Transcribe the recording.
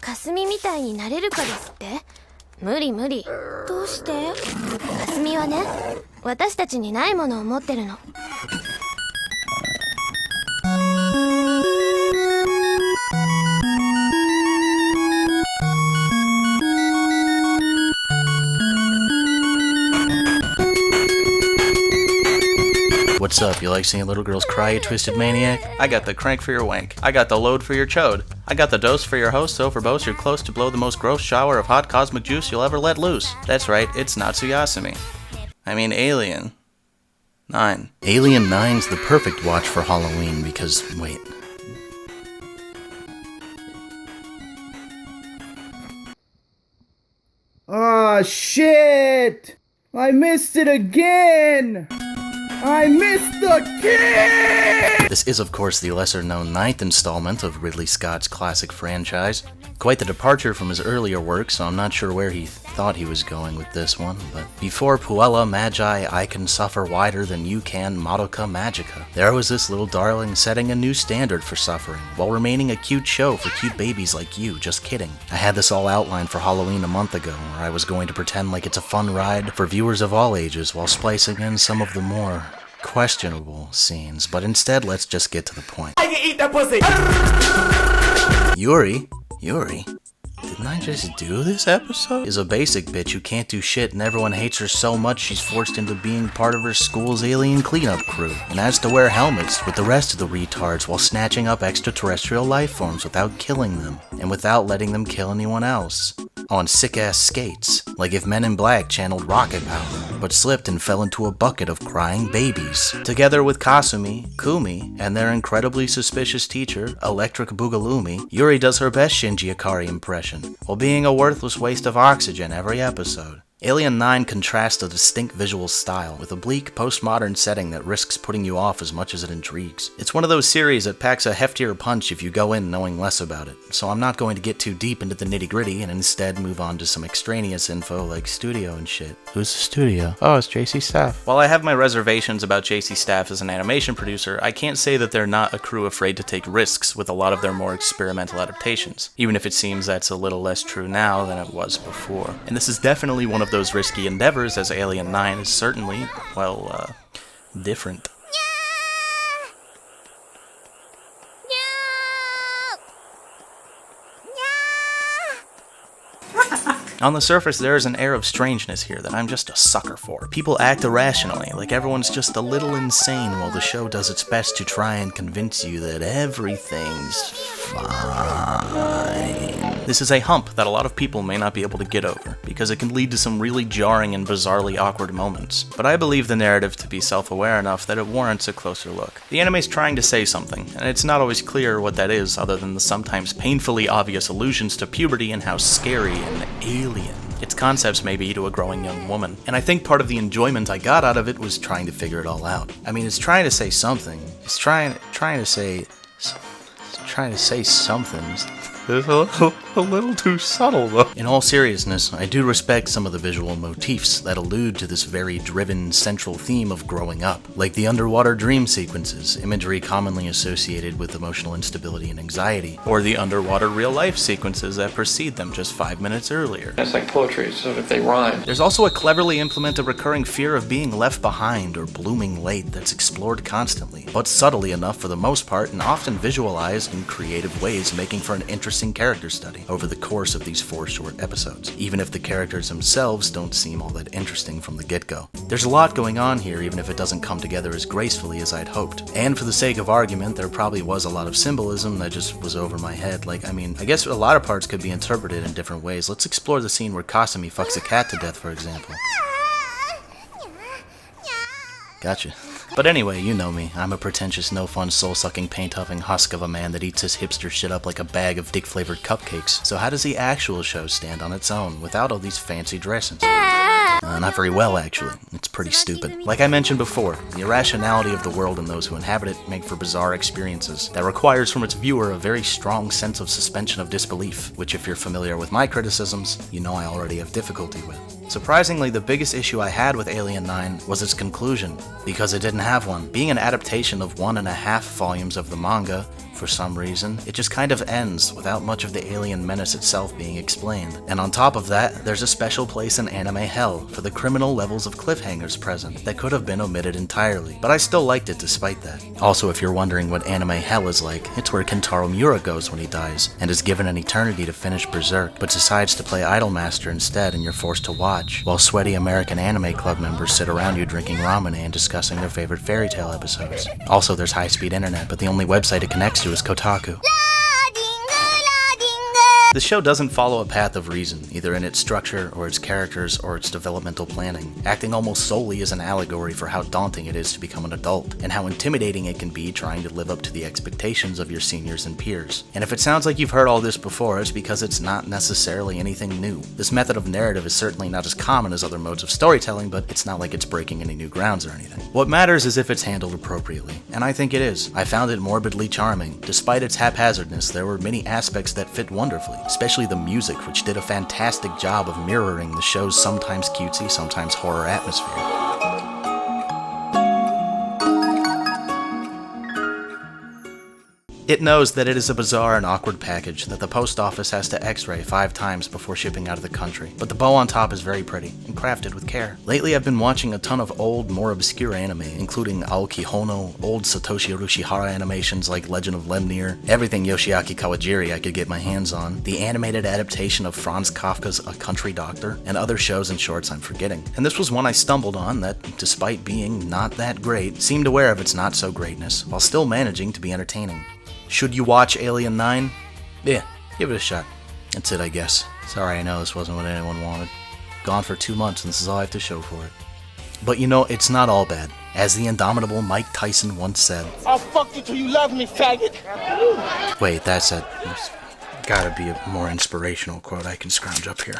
かすみみたいになれるかですって？無理無理。どうして？かすみはね、私たちにないものを持ってるの。What's up? You like seeing little girls cry, you twisted maniac? I got the crank for your wank. I got the load for your chode. I got the dose for your host, so verbose you're close to blow the most gross shower of hot cosmic juice you'll ever let loose. That's right, it's Natsuyasumi. I mean Alien 9. Alien 9's the perfect watch for Halloween because, wait. Ah, shit! I missed it again! I missed the kid! This is, of course, the lesser-known 9th installment of Ridley Scott's classic franchise. Quite the departure from his earlier work, so I'm not sure where he thought he was going with this one, but before Puella Magi I Can Suffer Wider Than You Can Madoka Magica, there was this little darling setting a new standard for suffering, while remaining a cute show for cute babies like you. Just kidding. I had this all outlined for Halloween a month ago, where I was going to pretend like it's a fun ride for viewers of all ages, while splicing in some of the more questionable scenes, but instead let's just get to the point. I can eat that pussy! Yuri, didn't I just do this episode? Is a basic bitch who can't do shit and everyone hates her so much she's forced into being part of her school's alien cleanup crew, and has to wear helmets with the rest of the retards while snatching up extraterrestrial life forms without killing them, and without letting them kill anyone else. On sick-ass skates, like if Men in Black channeled rocket power, but slipped and fell into a bucket of crying babies. Together with Kasumi, Kumi, and their incredibly suspicious teacher, Electric Boogaloomy, Yuri does her best Shinji Ikari impression, while being a worthless waste of oxygen every episode. Alien 9 contrasts a distinct visual style with a bleak, postmodern setting that risks putting you off as much as it intrigues. It's one of those series that packs a heftier punch if you go in knowing less about it, so I'm not going to get too deep into the nitty-gritty and instead move on to some extraneous info like studio and shit. Who's the studio? Oh, it's JC Staff. While I have my reservations about JC Staff as an animation producer, I can't say that they're not a crew afraid to take risks with a lot of their more experimental adaptations, even if it seems that's a little less true now than it was before. And this is definitely one of those risky endeavors, as Alien 9 is certainly, well, different. On the surface, there is an air of strangeness here that I'm just a sucker for. People act irrationally, like everyone's just a little insane, while the show does its best to try and convince you that everything's fine. This is a hump that a lot of people may not be able to get over, because it can lead to some really jarring and bizarrely awkward moments. But I believe the narrative to be self-aware enough that it warrants a closer look. The anime's trying to say something, and it's not always clear what that is other than the sometimes painfully obvious allusions to puberty and how scary and alien its concepts may be to a growing young woman. And I think part of the enjoyment I got out of it was trying to figure it all out. I mean, it's trying to say something. It's trying to say something. It's a little too subtle, though. In all seriousness, I do respect some of the visual motifs that allude to this very driven central theme of growing up, like the underwater dream sequences, imagery commonly associated with emotional instability and anxiety, or the underwater real-life sequences that precede them just 5 minutes earlier. It's like poetry, so if they rhyme. There's also a cleverly implemented recurring fear of being left behind or blooming late that's explored constantly, but subtly enough for the most part and often visualized in creative ways, making for an interesting character study over the course of these 4 short episodes, even if the characters themselves don't seem all that interesting from the get-go. There's a lot going on here, even if it doesn't come together as gracefully as I'd hoped. And for the sake of argument, there probably was a lot of symbolism that just was over my head. Like, I mean, I guess a lot of parts could be interpreted in different ways. Let's explore the scene where Kasumi fucks a cat to death, for example. Gotcha. But anyway, you know me. I'm a pretentious, no-fun, soul-sucking, paint-huffing husk of a man that eats his hipster shit up like a bag of dick-flavored cupcakes. So how does the actual show stand on its own, without all these fancy dressings? Not very well, actually. It's pretty stupid. Like I mentioned before, the irrationality of the world and those who inhabit it make for bizarre experiences that requires from its viewer a very strong sense of suspension of disbelief, which if you're familiar with my criticisms, you know I already have difficulty with. Surprisingly, the biggest issue I had with Alien 9 was its conclusion, because it didn't have one. Being an adaptation of 1.5 volumes of the manga, For some reason, it just kind of ends without much of the alien menace itself being explained. And on top of that, there's a special place in anime hell for the criminal levels of cliffhangers present that could have been omitted entirely, but I still liked it despite that. Also, if you're wondering what anime hell is like, it's where Kentaro Miura goes when he dies, and is given an eternity to finish Berserk, but decides to play Idolmaster instead, and you're forced to watch, while sweaty American anime club members sit around you drinking ramen and discussing their favorite fairy tale episodes. Also, there's high-speed internet, but the only website it connects to is Kotaku. The show doesn't follow a path of reason, either in its structure, or its characters, or its developmental planning, acting almost solely as an allegory for how daunting it is to become an adult, and how intimidating it can be trying to live up to the expectations of your seniors and peers. And if it sounds like you've heard all this before, it's because it's not necessarily anything new. This method of narrative is certainly not as common as other modes of storytelling, but it's not like it's breaking any new grounds or anything. What matters is if it's handled appropriately, and I think it is. I found it morbidly charming. Despite its haphazardness, there were many aspects that fit wonderfully, especially the music, which did a fantastic job of mirroring the show's sometimes cutesy, sometimes horror atmosphere. It knows that it is a bizarre and awkward package that the post office has to x-ray 5 times before shipping out of the country, but the bow on top is very pretty and crafted with care. Lately I've been watching a ton of old, more obscure anime, including Aoki Hono, old Satoshi Urushihara animations like Legend of Lemnir, everything Yoshiaki Kawajiri I could get my hands on, the animated adaptation of Franz Kafka's A Country Doctor, and other shows and shorts I'm forgetting. And this was one I stumbled on that, despite being not that great, seemed aware of its not-so-greatness, while still managing to be entertaining. Should you watch Alien 9? Yeah, give it a shot. That's it, I guess. Sorry, I know this wasn't what anyone wanted. Gone for 2 months, and this is all I have to show for it. But you know, it's not all bad. As the indomitable Mike Tyson once said, I'll fuck you till you love me, faggot! Wait, that's it. There's gotta be a more inspirational quote I can scrounge up here.